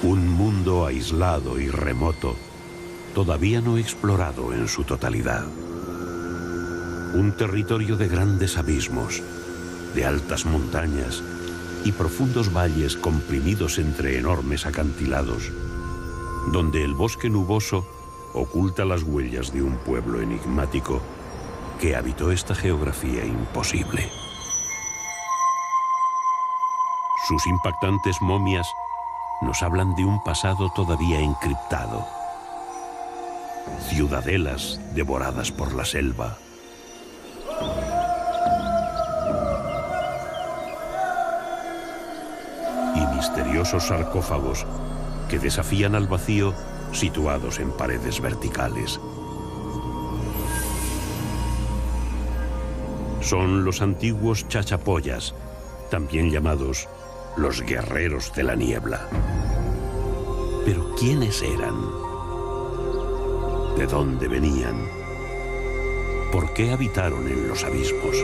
Un mundo aislado y remoto, todavía no explorado en su totalidad. Un territorio de grandes abismos, de altas montañas y profundos valles comprimidos entre enormes acantilados, donde el bosque nuboso oculta las huellas de un pueblo enigmático que habitó esta geografía imposible. Sus impactantes momias nos hablan de un pasado todavía encriptado. Ciudadelas devoradas por la selva. Y misteriosos sarcófagos que desafían al vacío situados en paredes verticales. Son los antiguos chachapoyas, también llamados los guerreros de la niebla. Pero ¿quiénes eran? ¿De dónde venían? ¿Por qué habitaron en los abismos?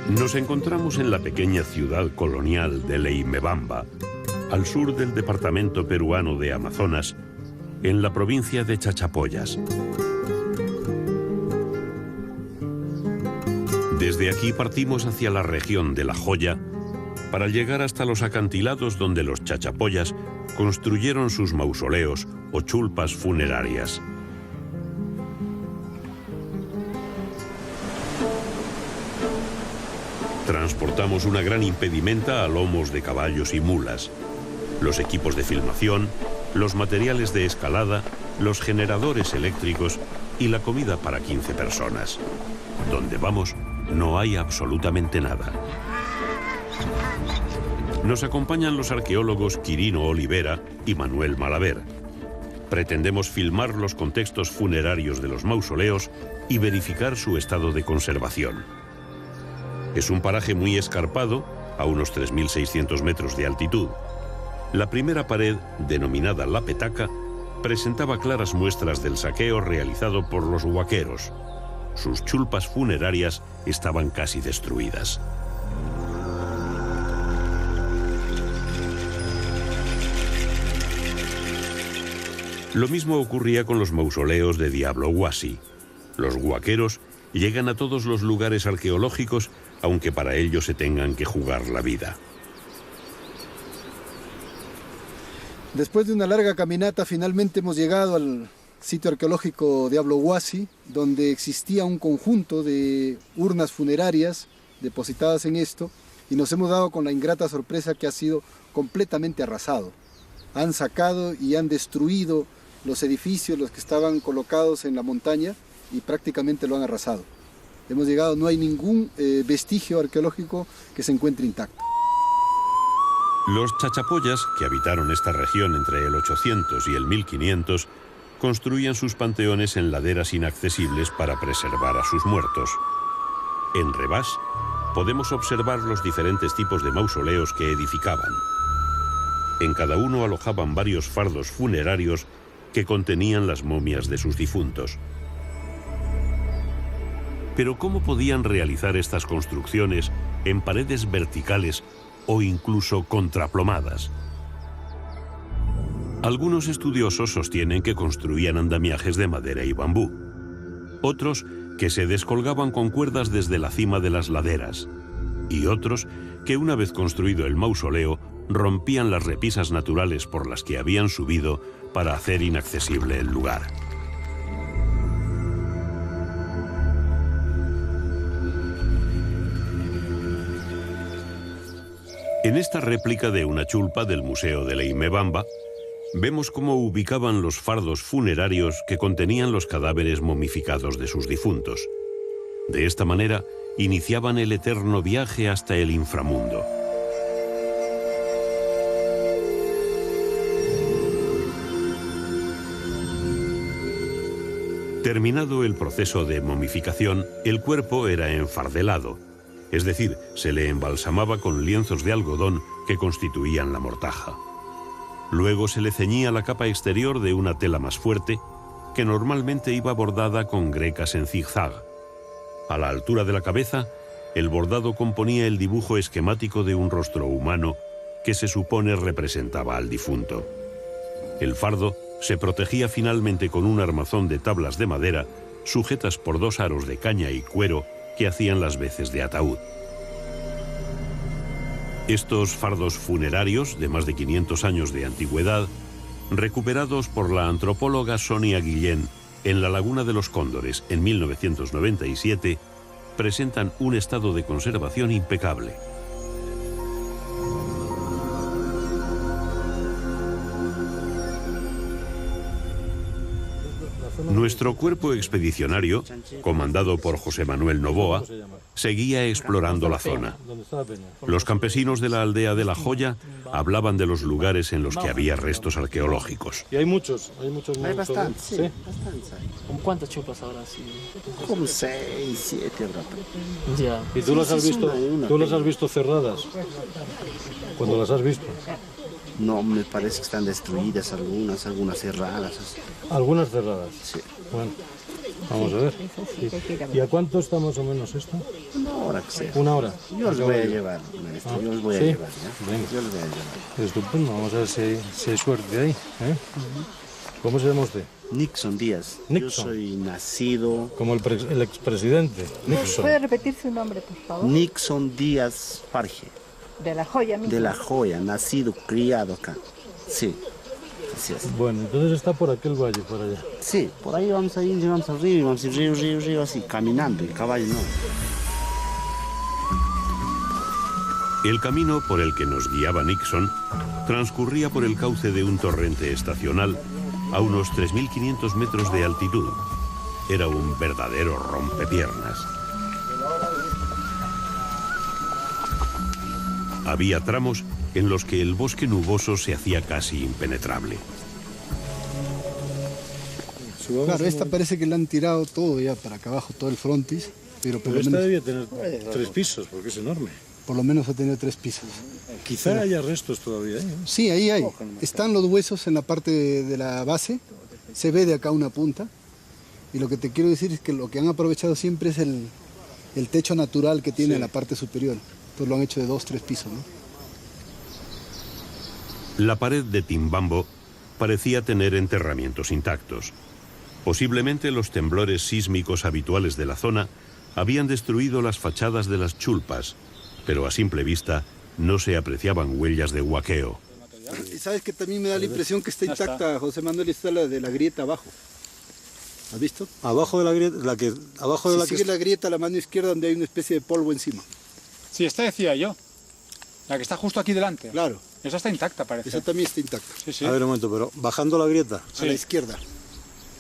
Nos encontramos en la pequeña ciudad colonial de Leimebamba, al sur del departamento peruano de Amazonas, en la provincia de Chachapoyas. Desde aquí partimos hacia la región de La Joya para llegar hasta los acantilados donde los chachapoyas construyeron sus mausoleos o chulpas funerarias. Transportamos una gran impedimenta a lomos de caballos y mulas, los equipos de filmación, los materiales de escalada, los generadores eléctricos y la comida para 15 personas. Donde vamos no hay absolutamente nada. Nos acompañan los arqueólogos Quirino Olivera y Manuel Malaver. Pretendemos filmar los contextos funerarios de los mausoleos y verificar su estado de conservación. Es un paraje muy escarpado, a unos 3.600 metros de altitud. La primera pared, denominada La Petaca, presentaba claras muestras del saqueo realizado por los huaqueros. Sus chulpas funerarias estaban casi destruidas. Lo mismo ocurría con los mausoleos de Diablo Huasi. Los huaqueros llegan a todos los lugares arqueológicos, aunque para ello se tengan que jugar la vida. Después de una larga caminata, finalmente hemos llegado al sitio arqueológico Diablo Huasi, donde existía un conjunto de urnas funerarias depositadas en esto, y nos hemos dado con la ingrata sorpresa que ha sido completamente arrasado. Han sacado y han destruido los edificios, los que estaban colocados en la montaña, y prácticamente lo han arrasado. Hemos llegado, no hay ningún vestigio arqueológico que se encuentre intacto. Los chachapoyas, que habitaron esta región entre el 800 y el 1500, construían sus panteones en laderas inaccesibles para preservar a sus muertos. En Rebás podemos observar los diferentes tipos de mausoleos que edificaban. En cada uno alojaban varios fardos funerarios que contenían las momias de sus difuntos. Pero ¿cómo podían realizar estas construcciones en paredes verticales o incluso contraplomadas? Algunos estudiosos sostienen que construían andamiajes de madera y bambú. Otros que se descolgaban con cuerdas desde la cima de las laderas. Y otros que una vez construido el mausoleo rompían las repisas naturales por las que habían subido para hacer inaccesible el lugar. En esta réplica de una chulpa del Museo de Leimebamba, vemos cómo ubicaban los fardos funerarios que contenían los cadáveres momificados de sus difuntos. De esta manera, iniciaban el eterno viaje hasta el inframundo. Terminado el proceso de momificación, el cuerpo era enfardelado, es decir, se le embalsamaba con lienzos de algodón que constituían la mortaja. Luego se le ceñía la capa exterior de una tela más fuerte, que normalmente iba bordada con grecas en zigzag. A la altura de la cabeza, el bordado componía el dibujo esquemático de un rostro humano que se supone representaba al difunto. El fardo se protegía finalmente con un armazón de tablas de madera sujetas por dos aros de caña y cuero que hacían las veces de ataúd. Estos fardos funerarios, de más de 500 años de antigüedad, recuperados por la antropóloga Sonia Guillén en la Laguna de los Cóndores en 1997, presentan un estado de conservación impecable. Nuestro cuerpo expedicionario, comandado por José Manuel Novoa, seguía explorando la zona. Los campesinos de la aldea de La Joya hablaban de los lugares en los que había restos arqueológicos. Y hay muchos Hay bastantes, sí, ¿sí? bastantes hay. ¿Cómo cuántas chupas ahora sí? Como 6, 7 habrá. Ya. ¿Y tú las has Sí, visto? una, ¿Tú las has visto cerradas? Cuando las has visto. No, me parece que están destruidas algunas cerradas. Algunas cerradas. Sí. Bueno, vamos a ver. ¿Y a cuánto está más o menos esto? Una hora que sea. Una hora. Yo os voy a llevar, maestro, yo os voy a ¿sí? llevar, ¿ya? Venga. Yo os voy a llevar. Estupendo, vamos a ver si hay suerte ahí. ¿Eh? ¿Cómo se llama usted? Nixon Díaz. Nixon. Yo soy nacido Como el expresidente, Nixon. ¿Puede repetir su nombre, por favor? Nixon Díaz Farge, De La Joya mismo. de La Joya, nacido, criado acá. Sí, así es. Bueno, entonces está por aquel valle, por allá. Sí, por ahí vamos a ir, vamos al río, vamos a ir río, así, caminando, el caballo no. El camino por el que nos guiaba Nixon transcurría por el cauce de un torrente estacional a unos 3.500 metros de altitud. Era un verdadero rompepiernas. Había tramos en los que el bosque nuboso se hacía casi impenetrable. Claro, esta parece que la han tirado todo ya para acá abajo, todo el frontis, pero por Pero lo esta menos, debía tener 3 pisos, porque es enorme. por lo menos ha tenido 3 pisos. Quizá haya restos todavía ahí, ¿eh? Sí, ahí hay. Están los huesos en la parte de la base, se ve de acá una punta, y lo que te quiero decir es que lo que han aprovechado siempre es el techo natural que tiene en la parte superior. Entonces lo han hecho de 2, 3 pisos, ¿no? La pared de Timbambo parecía tener enterramientos intactos. Posiblemente los temblores sísmicos habituales de la zona habían destruido las fachadas de las chulpas, pero a simple vista no se apreciaban huellas de huaqueo. Y sabes que también me da la impresión que está intacta, José Manuel, está la de la grieta abajo. ¿Has visto? Abajo de la grieta, abajo de Si la sigue la grieta a la mano izquierda donde hay una especie de polvo encima. Sí, esta decía yo. La que está justo aquí delante. Claro, Esa está intacta, parece. esa también está intacta. Sí, sí. A ver un momento, pero bajando la grieta. A la izquierda.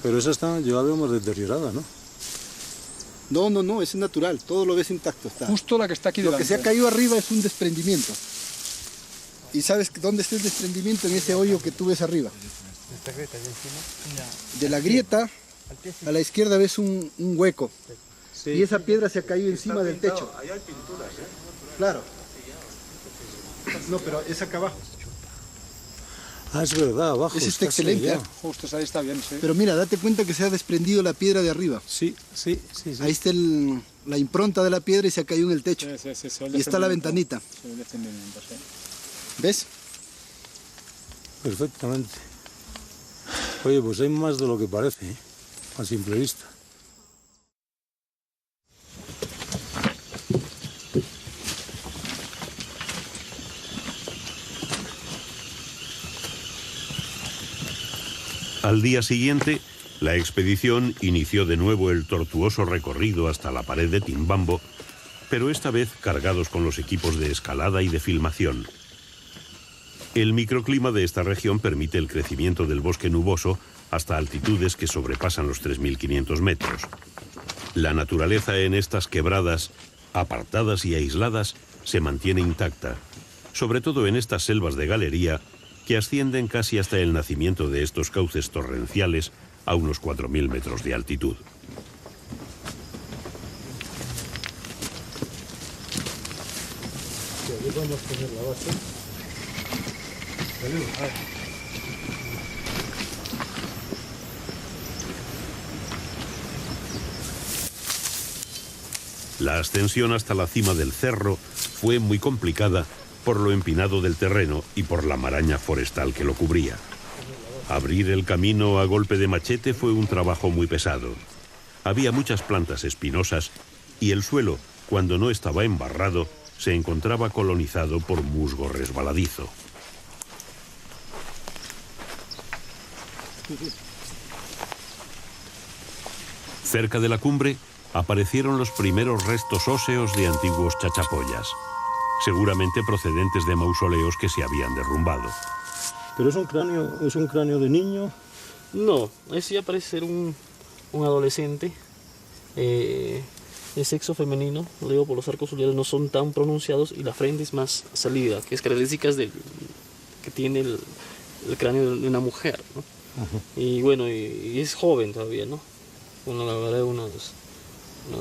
Pero esa está, yo la veo más deteriorada, ¿no? No, es natural, todo lo ves intacto. Está. Justo la que está aquí Lo delante. que se ha caído arriba es un desprendimiento. ¿Y sabes dónde está el desprendimiento? En ese hoyo que tú ves arriba. De la grieta a la izquierda ves un hueco. Y esa piedra se ha caído encima del techo. Ahí hay pinturas, ¿eh? Claro. No, pero es acá abajo. Ah, es verdad, abajo. Ese está así excelente, ya. ¿eh? Justo, esa ahí está bien, sí. Pero mira, date cuenta que se ha desprendido la piedra de arriba. Sí. Ahí está la impronta de la piedra y se ha caído en el techo. Sí, el Y está la desprendimiento. ventanita. Sí, el desprendimiento, sí. ¿Ves? Perfectamente. Oye, pues hay más de lo que parece, ¿eh? A simple vista. Al día siguiente, la expedición inició de nuevo el tortuoso recorrido hasta la pared de Timbambo, pero esta vez cargados con los equipos de escalada y de filmación. El microclima de esta región permite el crecimiento del bosque nuboso hasta altitudes que sobrepasan los 3.500 metros. La naturaleza en estas quebradas, apartadas y aisladas, se mantiene intacta, sobre todo en estas selvas de galería que ascienden casi hasta el nacimiento de estos cauces torrenciales a unos 4.000 metros de altitud. La ascensión hasta la cima del cerro fue muy complicada por lo empinado del terreno y por la maraña forestal que lo cubría. Abrir el camino a golpe de machete fue un trabajo muy pesado. Había muchas plantas espinosas y el suelo, cuando no estaba embarrado, se encontraba colonizado por musgo resbaladizo. Cerca de la cumbre aparecieron los primeros restos óseos de antiguos chachapoyas, seguramente procedentes de mausoleos que se habían derrumbado. ¿Pero es un cráneo de niño? No, ese ya parece ser un adolescente. El sexo femenino, lo digo por los arcos ciliares, no son tan pronunciados y la frente es más salida, que es características que tiene el cráneo de una mujer, ¿no? Y bueno, y es joven todavía, ¿no? Bueno, la verdad, unos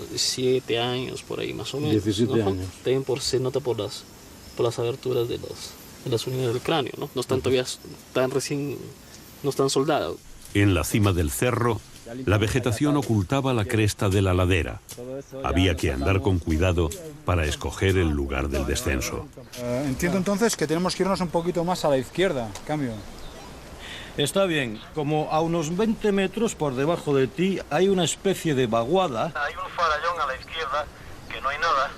17 años por ahí más o menos. 17 ¿no? años. También se nota por las aberturas de las unidades del cráneo, ¿no? No están todavía no están soldados. En la cima del cerro, la vegetación ocultaba la cresta de la ladera. Había que andar con cuidado para escoger el lugar del descenso. Entiendo entonces que tenemos que irnos un poquito más a la izquierda, cambio. Está bien, como a unos 20 metros por debajo de ti hay una especie de vaguada. Hay un farallón a la izquierda, que no hay nada,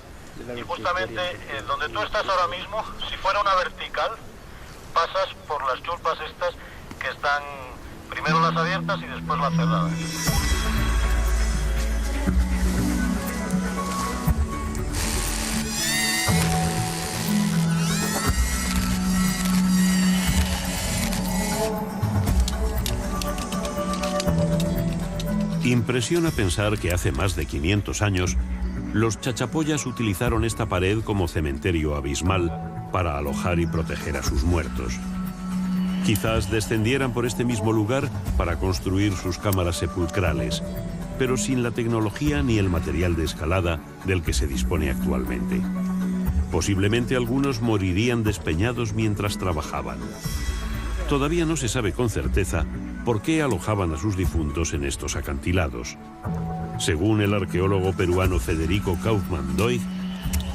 y justamente donde tú estás ahora mismo, si fuera una vertical, pasas por las chulpas estas que están primero las abiertas y después las cerradas. Impresiona pensar que hace más de 500 años, los chachapoyas utilizaron esta pared como cementerio abismal para alojar y proteger a sus muertos. Quizás descendieran por este mismo lugar para construir sus cámaras sepulcrales, pero sin la tecnología ni el material de escalada del que se dispone actualmente. Posiblemente algunos morirían despeñados mientras trabajaban. Todavía no se sabe con certeza por qué alojaban a sus difuntos en estos acantilados. Según el arqueólogo peruano Federico Kaufmann-Doig,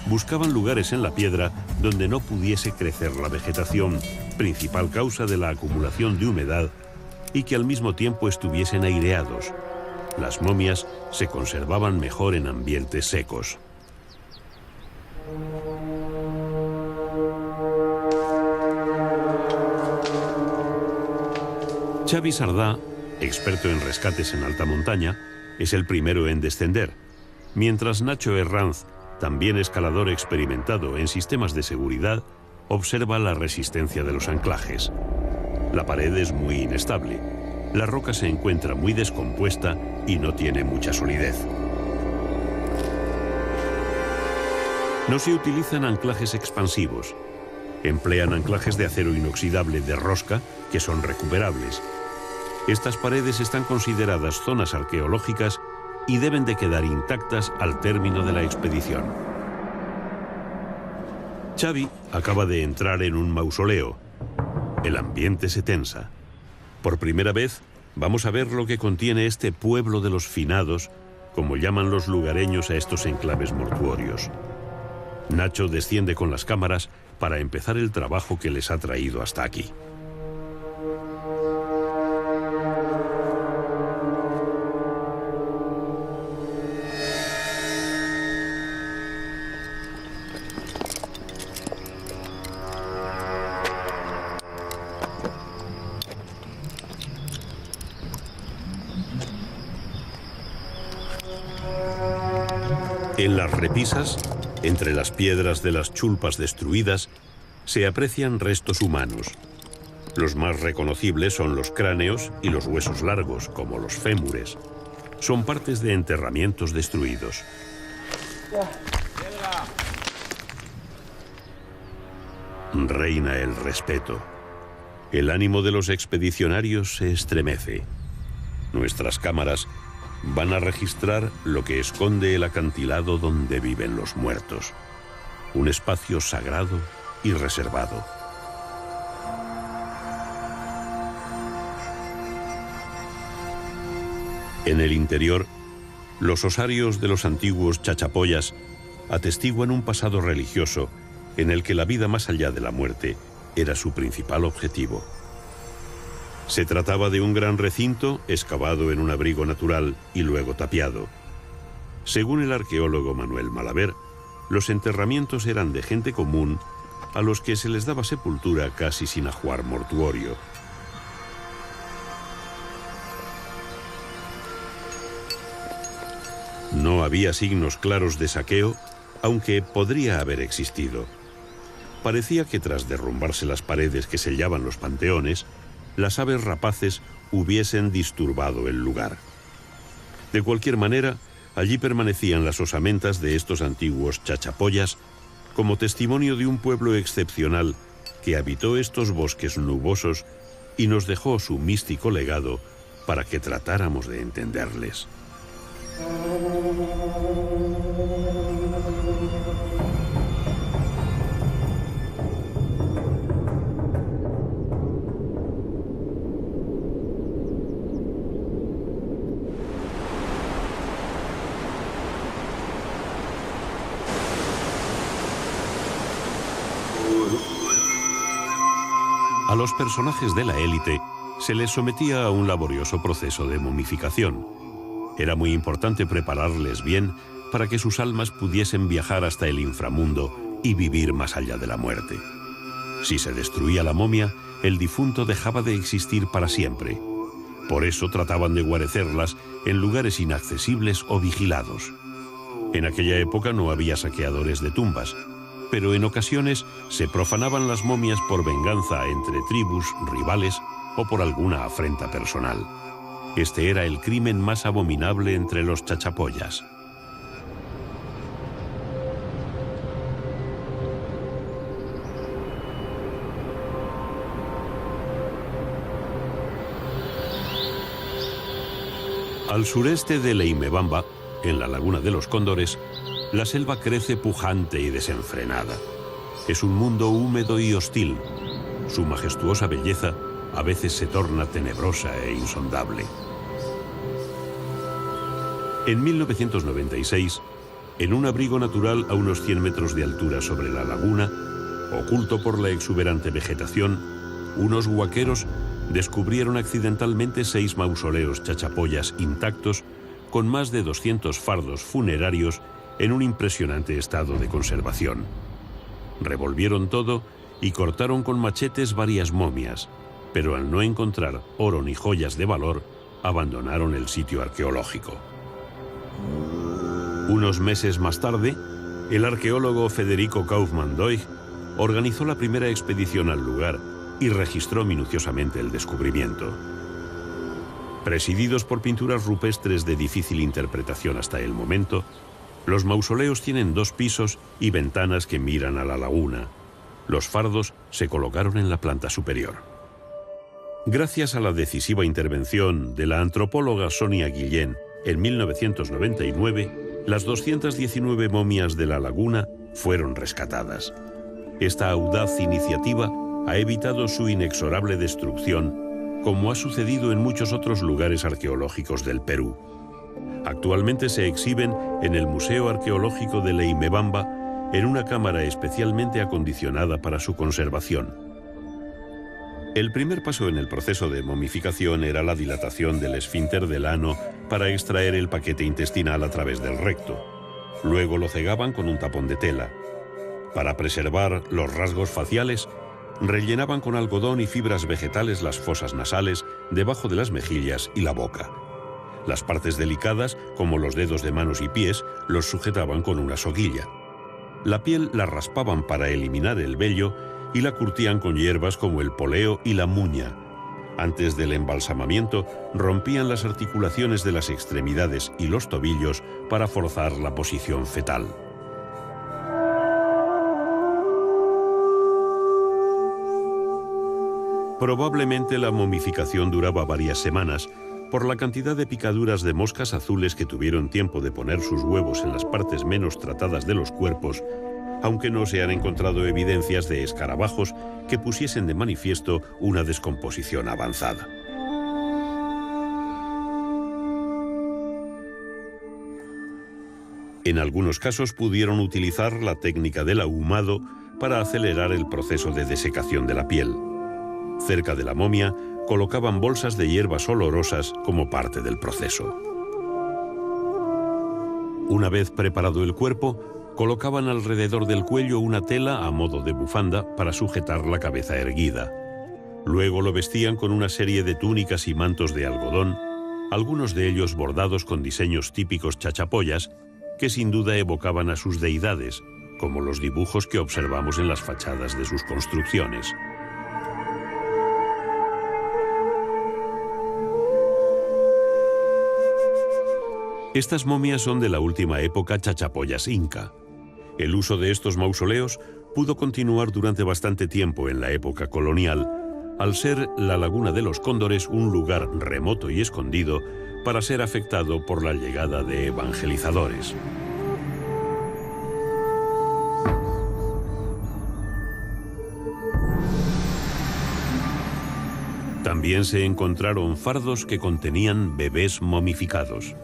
buscaban lugares en la piedra donde no pudiese crecer la vegetación, principal causa de la acumulación de humedad, y que al mismo tiempo estuviesen aireados. Las momias se conservaban mejor en ambientes secos. Xavi Sardá, experto en rescates en alta montaña, es el primero en descender, mientras Nacho Herranz, también escalador experimentado en sistemas de seguridad, observa la resistencia de los anclajes. La pared es muy inestable, la roca se encuentra muy descompuesta y no tiene mucha solidez. No se utilizan anclajes expansivos. Emplean anclajes de acero inoxidable de rosca que son recuperables. Estas paredes están consideradas zonas arqueológicas y deben de quedar intactas al término de la expedición. Xavi acaba de entrar en un mausoleo. El ambiente se tensa. Por primera vez vamos a ver lo que contiene este pueblo de los finados, como llaman los lugareños a estos enclaves mortuorios. Nacho desciende con las cámaras para empezar el trabajo que les ha traído hasta aquí. En las repisas, Entre las piedras de las chulpas destruidas se aprecian restos humanos. Los más reconocibles son los cráneos y los huesos largos, como los fémures. Son partes de enterramientos destruidos. Reina el respeto. El ánimo de los expedicionarios se estremece. Nuestras cámaras van a registrar lo que esconde el acantilado donde viven los muertos. Un espacio sagrado y reservado. En el interior, los osarios de los antiguos chachapoyas atestiguan un pasado religioso en el que la vida más allá de la muerte era su principal objetivo. Se trataba de un gran recinto excavado en un abrigo natural y luego tapiado. Según el arqueólogo Manuel Malaver, los enterramientos eran de gente común a los que se les daba sepultura casi sin ajuar mortuorio. No había signos claros de saqueo, aunque podría haber existido. Parecía que tras derrumbarse las paredes que sellaban los panteones, las aves rapaces hubiesen disturbado el lugar. De cualquier manera, allí permanecían las osamentas de estos antiguos chachapoyas como testimonio de un pueblo excepcional que habitó estos bosques nubosos y nos dejó su místico legado para que tratáramos de entenderles. A los personajes de la élite se les sometía a un laborioso proceso de momificación. Era muy importante prepararles bien para que sus almas pudiesen viajar hasta el inframundo y vivir más allá de la muerte. Si se destruía la momia, el difunto dejaba de existir para siempre. Por eso trataban de guarecerlas en lugares inaccesibles o vigilados. En aquella época no había saqueadores de tumbas, pero en ocasiones se profanaban las momias por venganza entre tribus rivales o por alguna afrenta personal. Este era el crimen más abominable entre los chachapoyas. Al sureste de Leimebamba, en la laguna de los Cóndores, la selva crece pujante y desenfrenada. Es un mundo húmedo y hostil. Su majestuosa belleza a veces se torna tenebrosa e insondable. En 1996, en un abrigo natural a unos 100 metros de altura sobre la laguna, oculto por la exuberante vegetación, unos huaqueros descubrieron accidentalmente 6 mausoleos chachapoyas intactos con más de 200 fardos funerarios en un impresionante estado de conservación. Revolvieron todo y cortaron con machetes varias momias, pero al no encontrar oro ni joyas de valor, abandonaron el sitio arqueológico. Unos meses más tarde, el arqueólogo Federico Kaufmann-Doig organizó la primera expedición al lugar y registró minuciosamente el descubrimiento. Presididos por pinturas rupestres de difícil interpretación hasta el momento, los mausoleos tienen 2 pisos y ventanas que miran a la laguna. Los fardos se colocaron en la planta superior. Gracias a la decisiva intervención de la antropóloga Sonia Guillén en 1999, las 219 momias de la laguna fueron rescatadas. Esta audaz iniciativa ha evitado su inexorable destrucción, como ha sucedido en muchos otros lugares arqueológicos del Perú. Actualmente se exhiben en el Museo Arqueológico de Leimebamba en una cámara especialmente acondicionada para su conservación. El primer paso en el proceso de momificación era la dilatación del esfínter del ano para extraer el paquete intestinal a través del recto. Luego lo cegaban con un tapón de tela. Para preservar los rasgos faciales, rellenaban con algodón y fibras vegetales las fosas nasales debajo de las mejillas y la boca. Las partes delicadas, como los dedos de manos y pies, los sujetaban con una soguilla. La piel la raspaban para eliminar el vello y la curtían con hierbas como el poleo y la muña. Antes del embalsamamiento, rompían las articulaciones de las extremidades y los tobillos para forzar la posición fetal. Probablemente la momificación duraba varias semanas por la cantidad de picaduras de moscas azules que tuvieron tiempo de poner sus huevos en las partes menos tratadas de los cuerpos, aunque no se han encontrado evidencias de escarabajos que pusiesen de manifiesto una descomposición avanzada. En algunos casos pudieron utilizar la técnica del ahumado para acelerar el proceso de desecación de la piel. Cerca de la momia colocaban bolsas de hierbas olorosas como parte del proceso. Una vez preparado el cuerpo, colocaban alrededor del cuello una tela a modo de bufanda para sujetar la cabeza erguida. Luego lo vestían con una serie de túnicas y mantos de algodón, algunos de ellos bordados con diseños típicos chachapoyas, que sin duda evocaban a sus deidades, como los dibujos que observamos en las fachadas de sus construcciones. Estas momias son de la última época chachapoyas inca. El uso de estos mausoleos pudo continuar durante bastante tiempo en la época colonial, al ser la Laguna de los Cóndores un lugar remoto y escondido para ser afectado por la llegada de evangelizadores. También se encontraron fardos que contenían bebés momificados.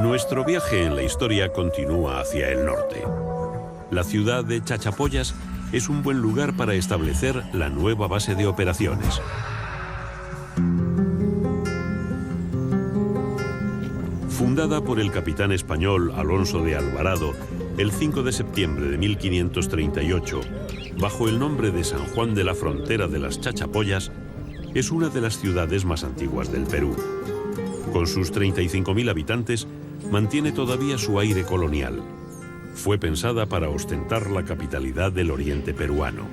Nuestro viaje en la historia continúa hacia el norte. La ciudad de Chachapoyas es un buen lugar para establecer la nueva base de operaciones. Fundada por el capitán español Alonso de Alvarado el 5 de septiembre de 1538, bajo el nombre de San Juan de la Frontera de las Chachapoyas, es una de las ciudades más antiguas del Perú. Con sus 35.000 habitantes, mantiene todavía su aire colonial. Fue pensada para ostentar la capitalidad del oriente peruano.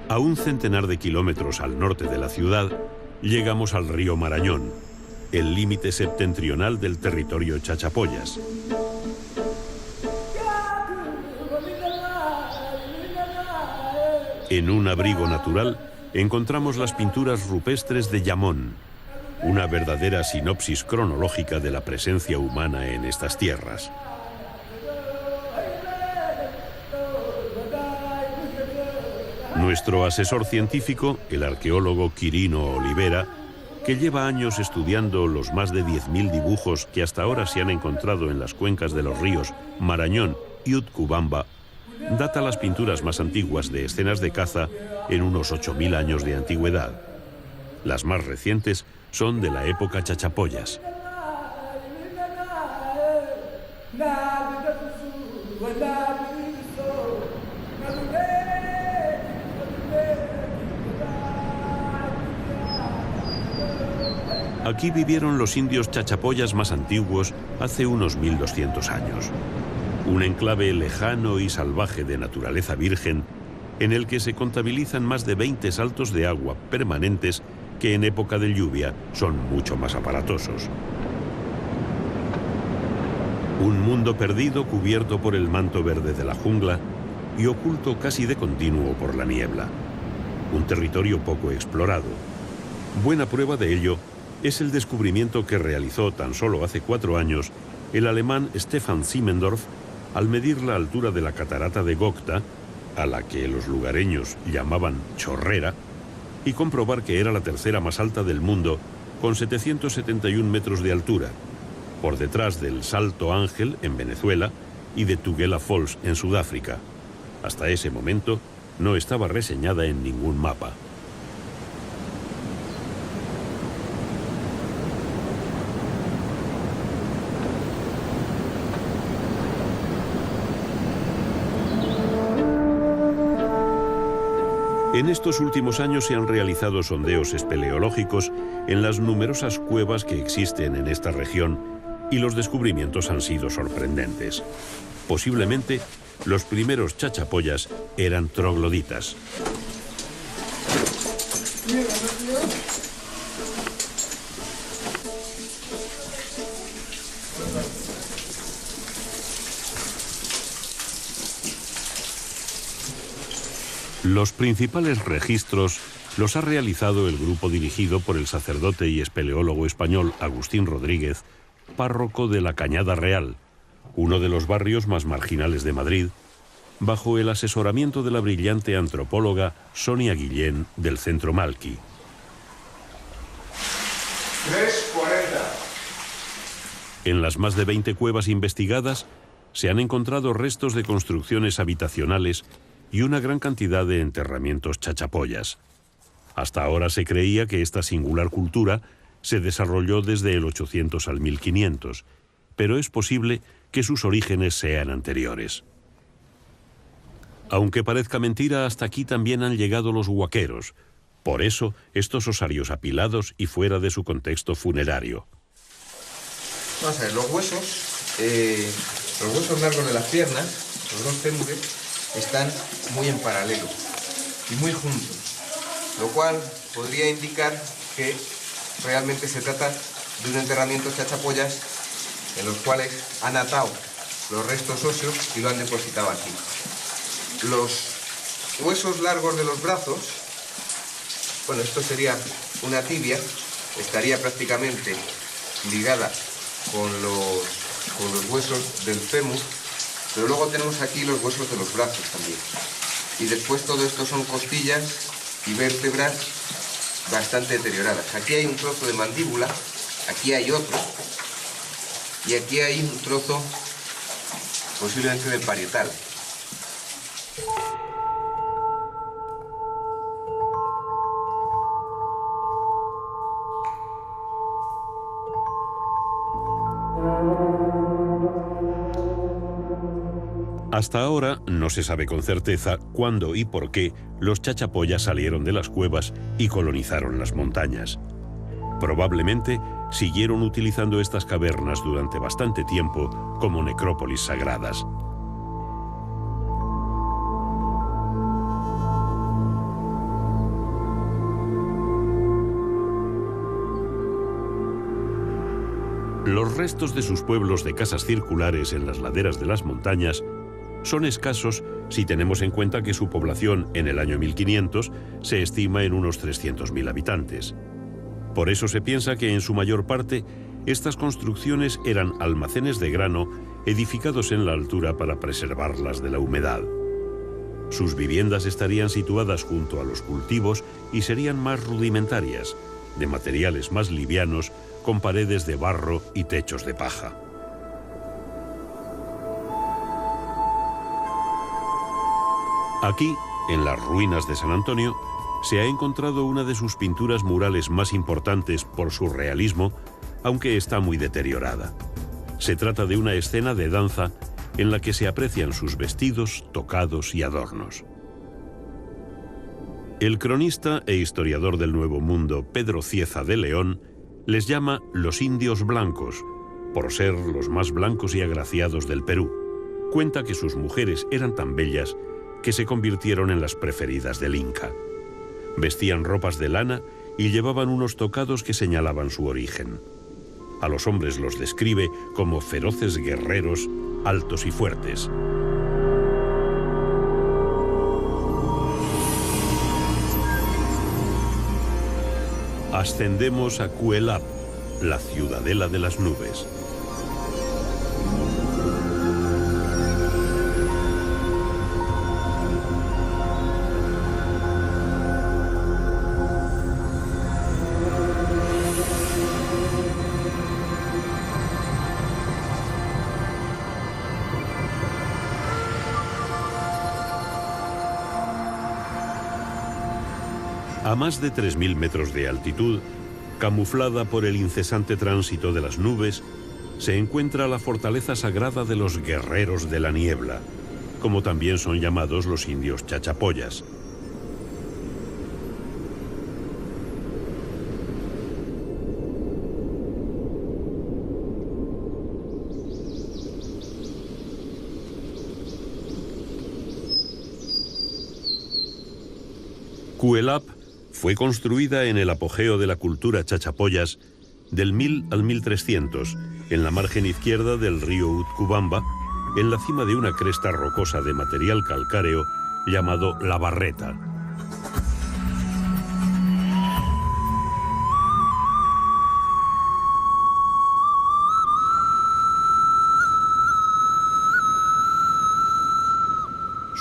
A un centenar de kilómetros al norte de la ciudad, llegamos al río Marañón, el límite septentrional del territorio Chachapoyas. En un abrigo natural encontramos las pinturas rupestres de Yamón, una verdadera sinopsis cronológica de la presencia humana en estas tierras. Nuestro asesor científico, el arqueólogo Quirino Olivera, que lleva años estudiando los más de 10.000 dibujos que hasta ahora se han encontrado en las cuencas de los ríos Marañón y Utcubamba, data las pinturas más antiguas de escenas de caza en unos 8.000 años de antigüedad. Las más recientes son de la época Chachapoyas. Aquí vivieron los indios chachapoyas más antiguos hace unos 1.200 años. Un enclave lejano y salvaje de naturaleza virgen, en el que se contabilizan más de 20 saltos de agua permanentes que en época de lluvia son mucho más aparatosos. Un mundo perdido cubierto por el manto verde de la jungla y oculto casi de continuo por la niebla. Un territorio poco explorado. Buena prueba de ello es el descubrimiento que realizó tan solo hace 4 años el alemán Stefan Simmendorf al medir la altura de la catarata de Gocta, a la que los lugareños llamaban Chorrera, y comprobar que era la tercera más alta del mundo, con 771 metros de altura, por detrás del Salto Ángel en Venezuela y de Tugela Falls en Sudáfrica. Hasta ese momento no estaba reseñada en ningún mapa. En estos últimos años se han realizado sondeos espeleológicos en las numerosas cuevas que existen en esta región y los descubrimientos han sido sorprendentes. Posiblemente, los primeros chachapoyas eran trogloditas. Los principales registros los ha realizado el grupo dirigido por el sacerdote y espeleólogo español Agustín Rodríguez, párroco de la Cañada Real, uno de los barrios más marginales de Madrid, bajo el asesoramiento de la brillante antropóloga Sonia Guillén del Centro Malqui. 340. En las más de 20 cuevas investigadas se han encontrado restos de construcciones habitacionales y una gran cantidad de enterramientos chachapoyas. Hasta ahora se creía que esta singular cultura se desarrolló desde el 800 al 1500, pero es posible que sus orígenes sean anteriores. Aunque parezca mentira, hasta aquí también han llegado los huaqueros. Por eso, estos osarios apilados y fuera de su contexto funerario. Vamos a ver, los huesos largos de las piernas, los dos fémures, están muy en paralelo y muy juntos, lo cual podría indicar que realmente se trata de un enterramiento chachapoyas en los cuales han atado los restos óseos y lo han depositado aquí. Los huesos largos de los brazos, bueno, esto sería una tibia, estaría prácticamente ligada con los huesos del fémur, pero luego tenemos aquí los huesos de los brazos también. Y después todo esto son costillas y vértebras bastante deterioradas. Aquí hay un trozo de mandíbula, aquí hay otro, y aquí hay un trozo posiblemente del parietal. Hasta ahora no se sabe con certeza cuándo y por qué los chachapoyas salieron de las cuevas y colonizaron las montañas. Probablemente siguieron utilizando estas cavernas durante bastante tiempo como necrópolis sagradas. Los restos de sus pueblos de casas circulares en las laderas de las montañas son escasos si tenemos en cuenta que su población en el año 1500 se estima en unos 300.000 habitantes. Por eso se piensa que en su mayor parte estas construcciones eran almacenes de grano edificados en la altura para preservarlas de la humedad. Sus viviendas estarían situadas junto a los cultivos y serían más rudimentarias, de materiales más livianos, con paredes de barro y techos de paja. Aquí, en las ruinas de San Antonio, se ha encontrado una de sus pinturas murales más importantes por su realismo, aunque está muy deteriorada. Se trata de una escena de danza en la que se aprecian sus vestidos, tocados y adornos. El cronista e historiador del Nuevo Mundo, Pedro Cieza de León, les llama los indios blancos, por ser los más blancos y agraciados del Perú. Cuenta que sus mujeres eran tan bellas que se convirtieron en las preferidas del Inca. Vestían ropas de lana y llevaban unos tocados que señalaban su origen. A los hombres los describe como feroces guerreros, altos y fuertes. Ascendemos a Cuelap, la ciudadela de las nubes. A más de 3.000 metros de altitud, camuflada por el incesante tránsito de las nubes, se encuentra la fortaleza sagrada de los guerreros de la niebla, como también son llamados los indios chachapoyas. Cuelap fue construida en el apogeo de la cultura chachapoyas del 1000 al 1300, en la margen izquierda del río Utcubamba, en la cima de una cresta rocosa de material calcáreo llamado La Barreta.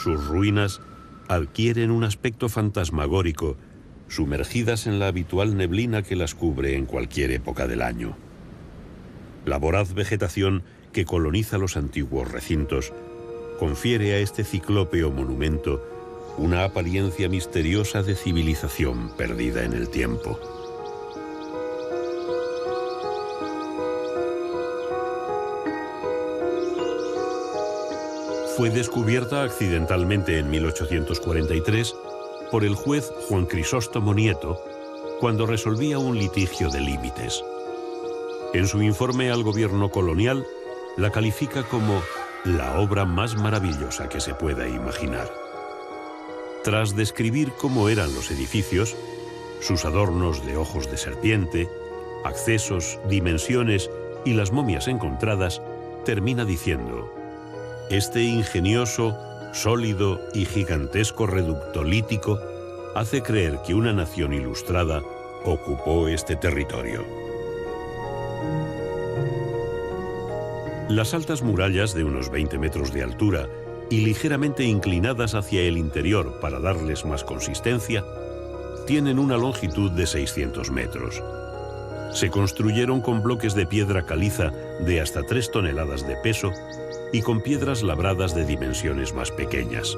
Sus ruinas adquieren un aspecto fantasmagórico, sumergidas en la habitual neblina que las cubre en cualquier época del año. La voraz vegetación que coloniza los antiguos recintos confiere a este ciclópeo monumento una apariencia misteriosa de civilización perdida en el tiempo. Fue descubierta accidentalmente en 1843 por el juez Juan Crisóstomo Nieto cuando resolvía un litigio de límites. En su informe al gobierno colonial la califica como la obra más maravillosa que se pueda imaginar. Tras describir cómo eran los edificios, sus adornos de ojos de serpiente, accesos, dimensiones y las momias encontradas, termina diciendo: este ingenioso, sólido y gigantesco reducto lítico hace creer que una nación ilustrada ocupó este territorio. Las altas murallas de unos 20 metros de altura y ligeramente inclinadas hacia el interior para darles más consistencia, tienen una longitud de 600 metros. Se construyeron con bloques de piedra caliza de hasta 3 toneladas de peso y con piedras labradas de dimensiones más pequeñas.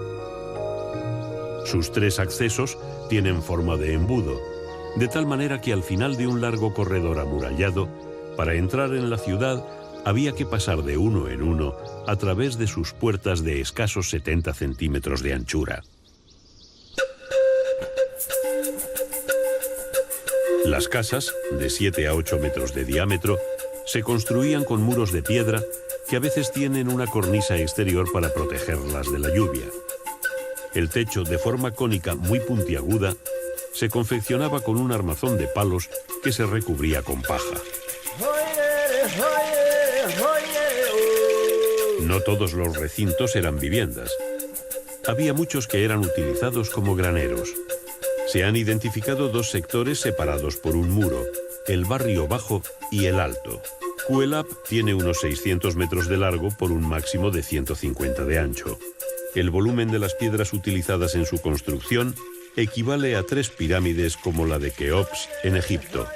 Sus 3 accesos tienen forma de embudo, de tal manera que al final de un largo corredor amurallado, para entrar en la ciudad había que pasar de uno en uno a través de sus puertas de escasos 70 centímetros de anchura. Las casas, de 7 a 8 metros de diámetro, se construían con muros de piedra que a veces tienen una cornisa exterior para protegerlas de la lluvia. El techo, de forma cónica muy puntiaguda, se confeccionaba con un armazón de palos que se recubría con paja. No todos los recintos eran viviendas. Había muchos que eran utilizados como graneros. Se han identificado 2 sectores separados por un muro, el barrio bajo y el alto. Cuelap tiene unos 600 metros de largo por un máximo de 150 de ancho. El volumen de las piedras utilizadas en su construcción equivale a 3 pirámides como la de Keops en Egipto.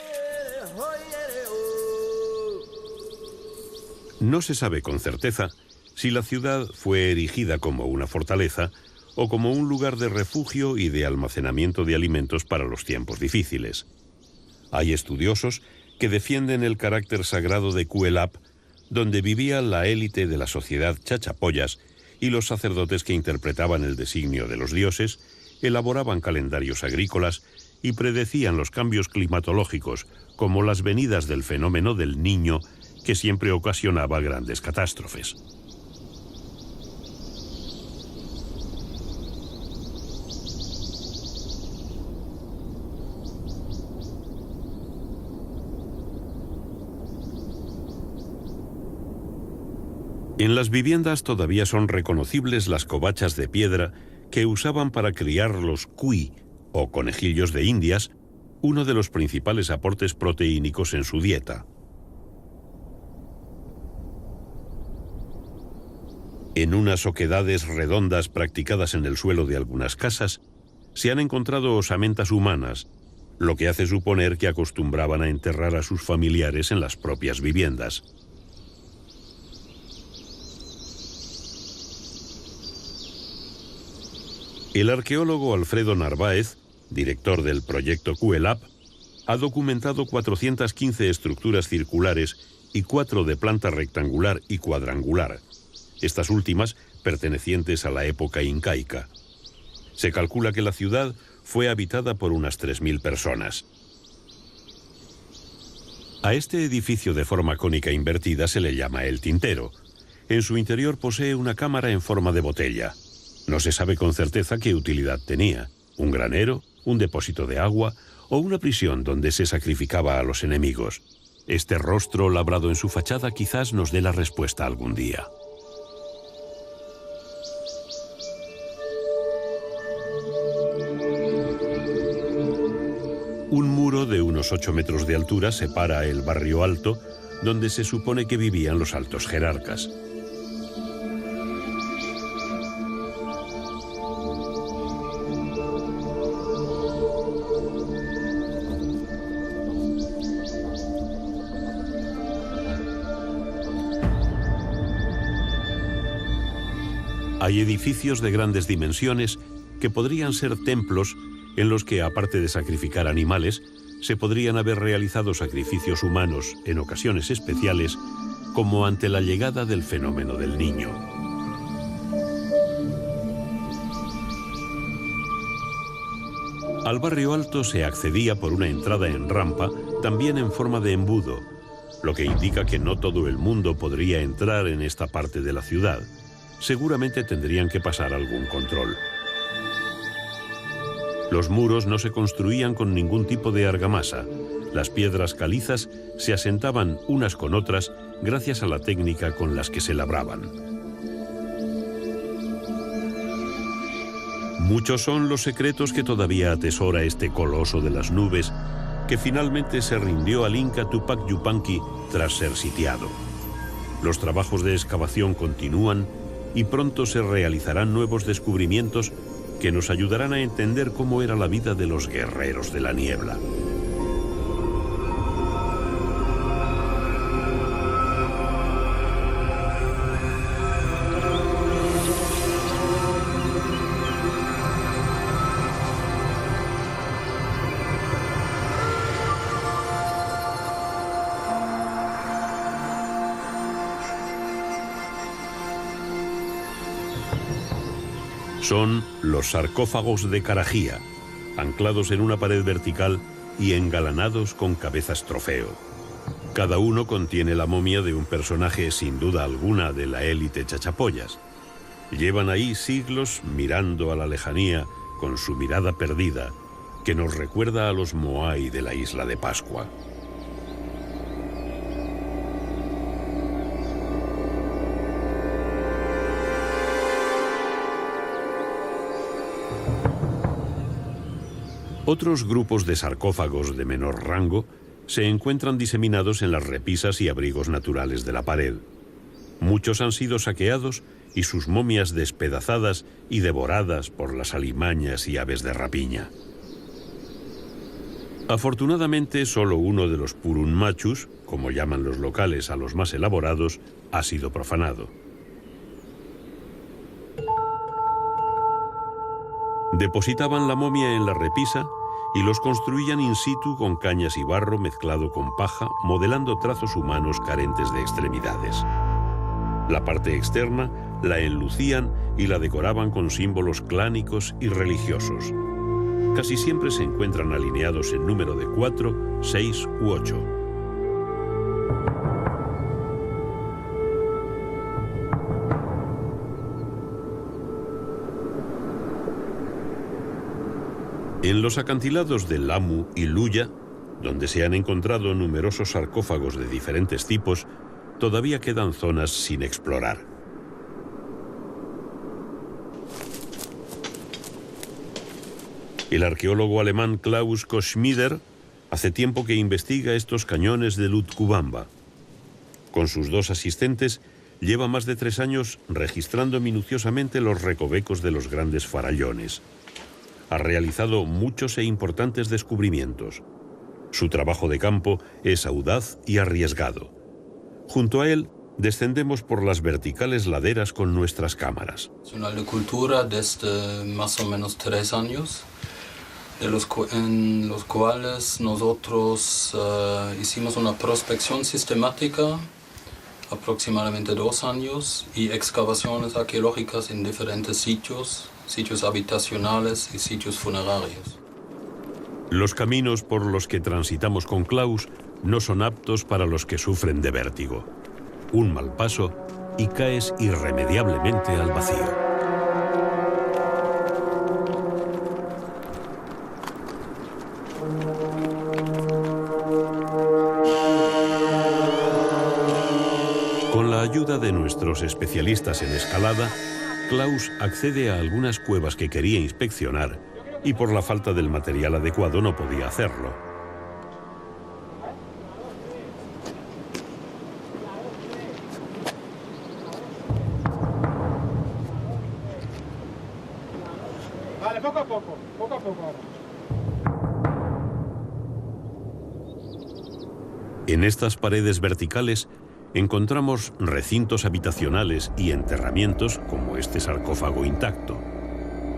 No se sabe con certeza si la ciudad fue erigida como una fortaleza o como un lugar de refugio y de almacenamiento de alimentos para los tiempos difíciles. Hay estudiosos que defienden el carácter sagrado de Cuelap, donde vivía la élite de la sociedad chachapoyas y los sacerdotes que interpretaban el designio de los dioses, elaboraban calendarios agrícolas y predecían los cambios climatológicos, como las venidas del fenómeno del Niño, que siempre ocasionaba grandes catástrofes. En las viviendas todavía son reconocibles las covachas de piedra que usaban para criar los cuy, o conejillos de Indias, uno de los principales aportes proteínicos en su dieta. En unas oquedades redondas practicadas en el suelo de algunas casas, se han encontrado osamentas humanas, lo que hace suponer que acostumbraban a enterrar a sus familiares en las propias viviendas. El arqueólogo Alfredo Narváez, director del proyecto Cuelap, ha documentado 415 estructuras circulares y 4 de planta rectangular y cuadrangular, estas últimas pertenecientes a la época incaica. Se calcula que la ciudad fue habitada por unas 3.000 personas. A este edificio de forma cónica invertida se le llama el tintero. En su interior posee una cámara en forma de botella. No se sabe con certeza qué utilidad tenía. un granero, un depósito de agua o una prisión donde se sacrificaba a los enemigos. Este rostro labrado en su fachada quizás nos dé la respuesta algún día. Un muro de unos 8 metros de altura separa el barrio alto, donde se supone que vivían los altos jerarcas. Hay edificios de grandes dimensiones que podrían ser templos en los que, aparte de sacrificar animales, se podrían haber realizado sacrificios humanos en ocasiones especiales, como ante la llegada del fenómeno del niño. Al barrio alto se accedía por una entrada en rampa, también en forma de embudo, lo que indica que no todo el mundo podría entrar en esta parte de la ciudad. Seguramente tendrían que pasar algún control. Los muros no se construían con ningún tipo de argamasa. Las piedras calizas se asentaban unas con otras gracias a la técnica con las que se labraban. Muchos son los secretos que todavía atesora este coloso de las nubes, que finalmente se rindió al Inca Tupac Yupanqui tras ser sitiado. Los trabajos de excavación continúan y pronto se realizarán nuevos descubrimientos que nos ayudarán a entender cómo era la vida de los guerreros de la niebla. Son los sarcófagos de Carajía, anclados en una pared vertical y engalanados con cabezas trofeo. Cada uno contiene la momia de un personaje sin duda alguna de la élite chachapoyas. Llevan ahí siglos mirando a la lejanía con su mirada perdida, que nos recuerda a los Moai de la isla de Pascua. Otros grupos de sarcófagos de menor rango se encuentran diseminados en las repisas y abrigos naturales de la pared. Muchos han sido saqueados y sus momias despedazadas y devoradas por las alimañas y aves de rapiña. Afortunadamente, solo uno de los purunmachus, como llaman los locales a los más elaborados, ha sido profanado. Depositaban la momia en la repisa y los construían in situ con cañas y barro mezclado con paja, modelando trazos humanos carentes de extremidades. La parte externa la enlucían y la decoraban con símbolos clánicos y religiosos. Casi siempre se encuentran alineados en número de 4, 6 u 8. En los acantilados de Lamu y Luya, donde se han encontrado numerosos sarcófagos de diferentes tipos, todavía quedan zonas sin explorar. El arqueólogo alemán Klaus Koschmider hace tiempo que investiga estos cañones de Lutcubamba. Con sus 2 asistentes, lleva más de 3 años registrando minuciosamente los recovecos de los grandes farallones. Ha realizado muchos e importantes descubrimientos. Su trabajo de campo es audaz y arriesgado. Junto a él, descendemos por las verticales laderas con nuestras cámaras. Es una agricultura desde más o menos 3 años, en los cuales nosotros hicimos una prospección sistemática, aproximadamente 2 años, y excavaciones arqueológicas en diferentes sitios habitacionales y sitios funerarios. Los caminos por los que transitamos con Klaus no son aptos para los que sufren de vértigo. Un mal paso y caes irremediablemente al vacío. nuestros especialistas en escalada, Klaus accede a algunas cuevas que quería inspeccionar y por la falta del material adecuado no podía hacerlo. Vale, poco a poco ahora. En estas paredes verticales encontramos recintos habitacionales y enterramientos como este sarcófago intacto.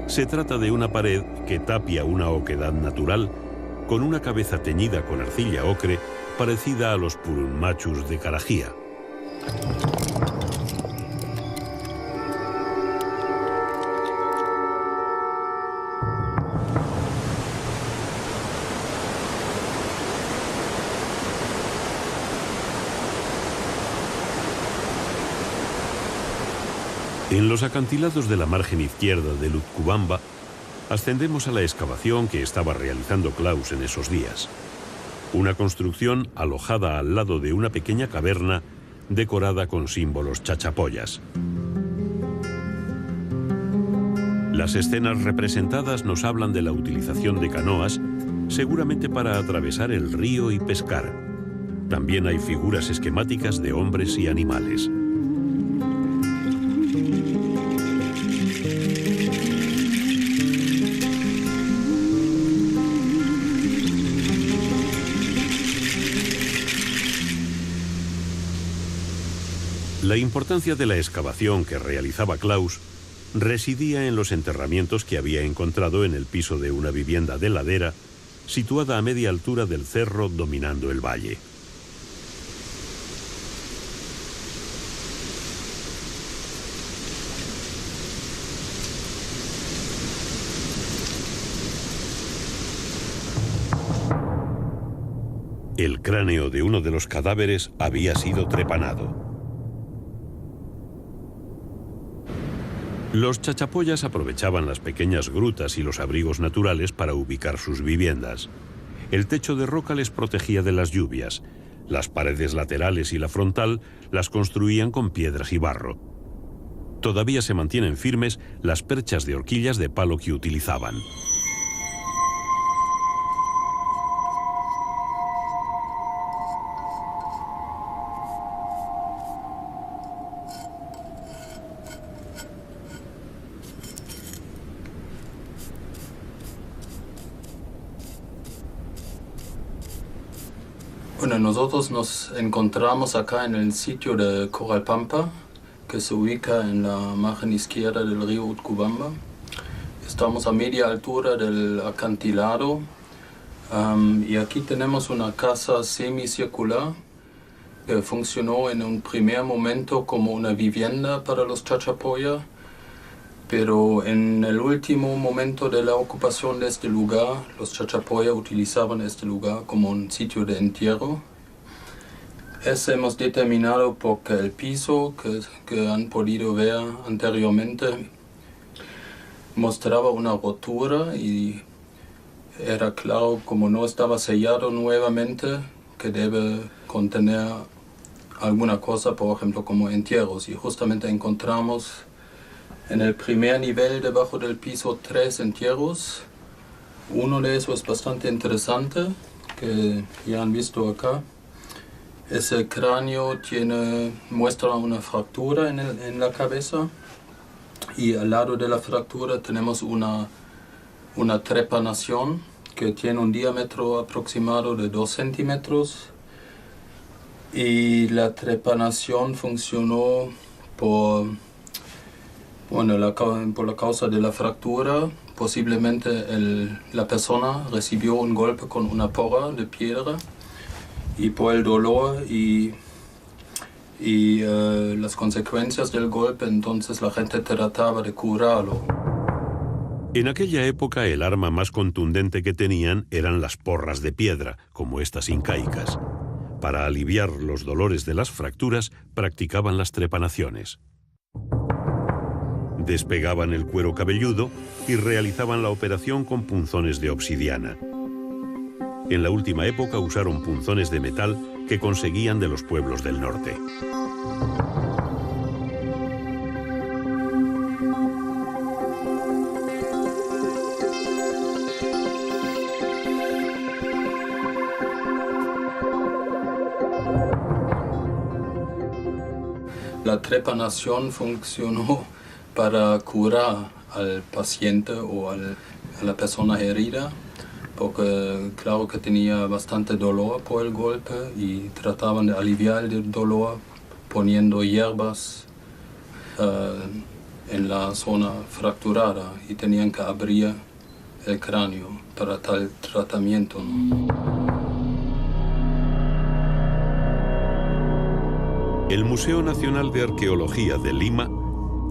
Se trata de una pared que tapia una oquedad natural con una cabeza teñida con arcilla ocre parecida a los purunmachus de Karajía. En los acantilados de la margen izquierda del Utcubamba, ascendemos a la excavación que estaba realizando Klaus en esos días. Una construcción alojada al lado de una pequeña caverna decorada con símbolos chachapoyas. Las escenas representadas nos hablan de la utilización de canoas, seguramente para atravesar el río y pescar. También hay figuras esquemáticas de hombres y animales. La importancia de la excavación que realizaba Klaus residía en los enterramientos que había encontrado en el piso de una vivienda de ladera situada a media altura del cerro dominando el valle. El cráneo de uno de los cadáveres había sido trepanado. Los chachapoyas aprovechaban las pequeñas grutas y los abrigos naturales para ubicar sus viviendas. El techo de roca les protegía de las lluvias. Las paredes laterales y la frontal las construían con piedras y barro. Todavía se mantienen firmes las perchas de horquillas de palo que utilizaban. Bueno, nosotros nos encontramos acá en el sitio de Coralpampa, que se ubica en la margen izquierda del río Utcubamba. Estamos a media altura del acantilado y aquí tenemos una casa semicircular que funcionó en un primer momento como una vivienda para los chachapoya, pero en el último momento de la ocupación de este lugar, los chachapoya utilizaban este lugar como un sitio de entierro. Eso hemos determinado porque el piso que han podido ver anteriormente mostraba una rotura y era claro, como no estaba sellado nuevamente, que debe contener alguna cosa, por ejemplo, como entierros. Y justamente encontramos en el primer nivel, debajo del piso, 3 entierros. Uno de esos es bastante interesante, que ya han visto acá. Ese cráneo muestra una fractura en la cabeza y al lado de la fractura tenemos una trepanación que tiene un diámetro aproximado de 2 centímetros y la trepanación funcionó por la causa de la fractura. Posiblemente la persona recibió un golpe con una porra de piedra y por el dolor y las consecuencias del golpe, entonces la gente trataba de curarlo. En aquella época el arma más contundente que tenían eran las porras de piedra, como estas incaicas. Para aliviar los dolores de las fracturas, practicaban las trepanaciones. Despegaban el cuero cabelludo y realizaban la operación con punzones de obsidiana. En la última época usaron punzones de metal que conseguían de los pueblos del norte. la trepanación funcionó para curar al paciente o a la persona herida, porque claro que tenía bastante dolor por el golpe y trataban de aliviar el dolor poniendo hierbas en la zona fracturada y tenían que abrir el cráneo para tal tratamiento, ¿no? El Museo Nacional de Arqueología de Lima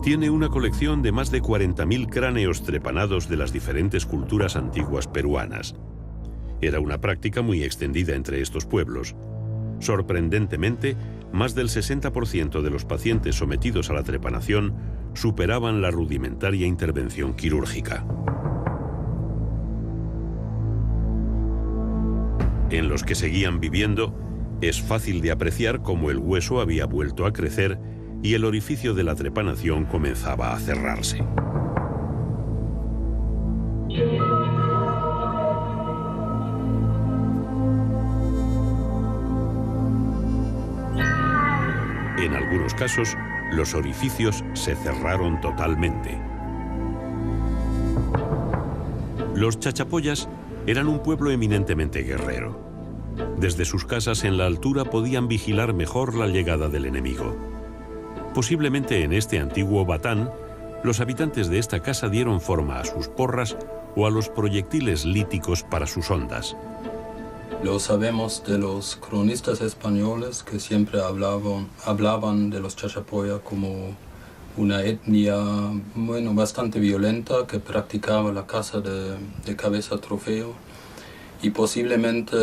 tiene una colección de más de 40.000 cráneos trepanados de las diferentes culturas antiguas peruanas. Era una práctica muy extendida entre estos pueblos. Sorprendentemente, más del 60% de los pacientes sometidos a la trepanación superaban la rudimentaria intervención quirúrgica. En los que seguían viviendo, es fácil de apreciar cómo el hueso había vuelto a crecer y el orificio de la trepanación comenzaba a cerrarse. En algunos casos, los orificios se cerraron totalmente. Los chachapoyas eran un pueblo eminentemente guerrero. Desde sus casas en la altura podían vigilar mejor la llegada del enemigo. Posiblemente en este antiguo batán, los habitantes de esta casa dieron forma a sus porras o a los proyectiles líticos para sus hondas. Lo sabemos de los cronistas españoles que siempre hablaban de los chachapoya como una etnia bastante violenta que practicaba la caza de cabeza trofeo, y posiblemente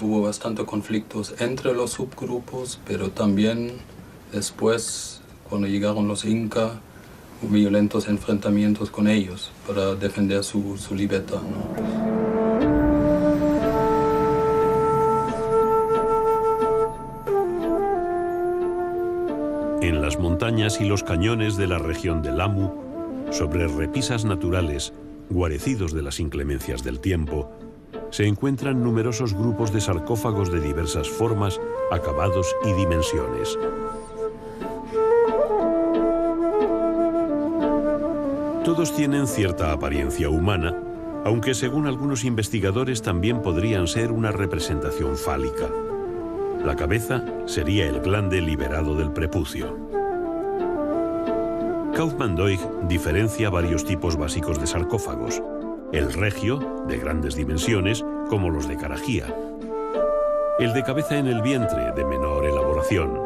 hubo bastantes conflictos entre los subgrupos, pero también después, cuando llegaron los incas, hubo violentos enfrentamientos con ellos para defender su libertad, ¿no? En las montañas y los cañones de la región de Lamu, sobre repisas naturales, guarecidos de las inclemencias del tiempo, se encuentran numerosos grupos de sarcófagos de diversas formas, acabados y dimensiones. Todos tienen cierta apariencia humana, aunque según algunos investigadores también podrían ser una representación fálica. La cabeza sería el glande liberado del prepucio. Kaufmann-Doig diferencia varios tipos básicos de sarcófagos: el regio, de grandes dimensiones, como los de Carajía; el de cabeza en el vientre, de menor elaboración;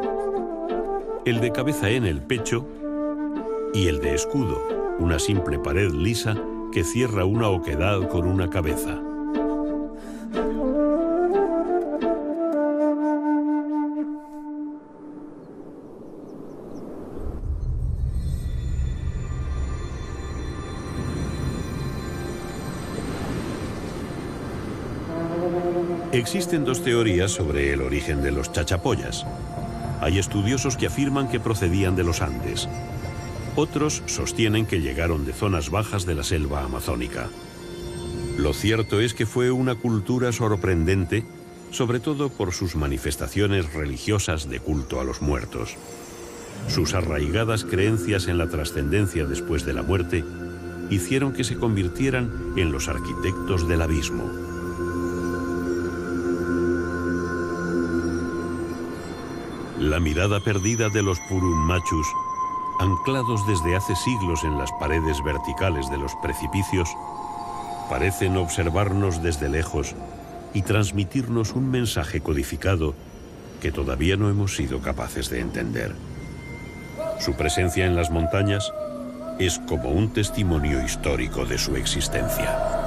el de cabeza en el pecho; y el de escudo, una simple pared lisa que cierra una oquedad con una cabeza. Existen dos teorías sobre el origen de los chachapoyas. Hay estudiosos que afirman que procedían de los Andes. Otros sostienen que llegaron de zonas bajas de la selva amazónica. Lo cierto es que fue una cultura sorprendente, sobre todo por sus manifestaciones religiosas de culto a los muertos. Sus arraigadas creencias en la trascendencia después de la muerte hicieron que se convirtieran en los arquitectos del abismo. La mirada perdida de los Purun Machus, anclados desde hace siglos en las paredes verticales de los precipicios, parecen observarnos desde lejos y transmitirnos un mensaje codificado que todavía no hemos sido capaces de entender. Su presencia en las montañas es como un testimonio histórico de su existencia.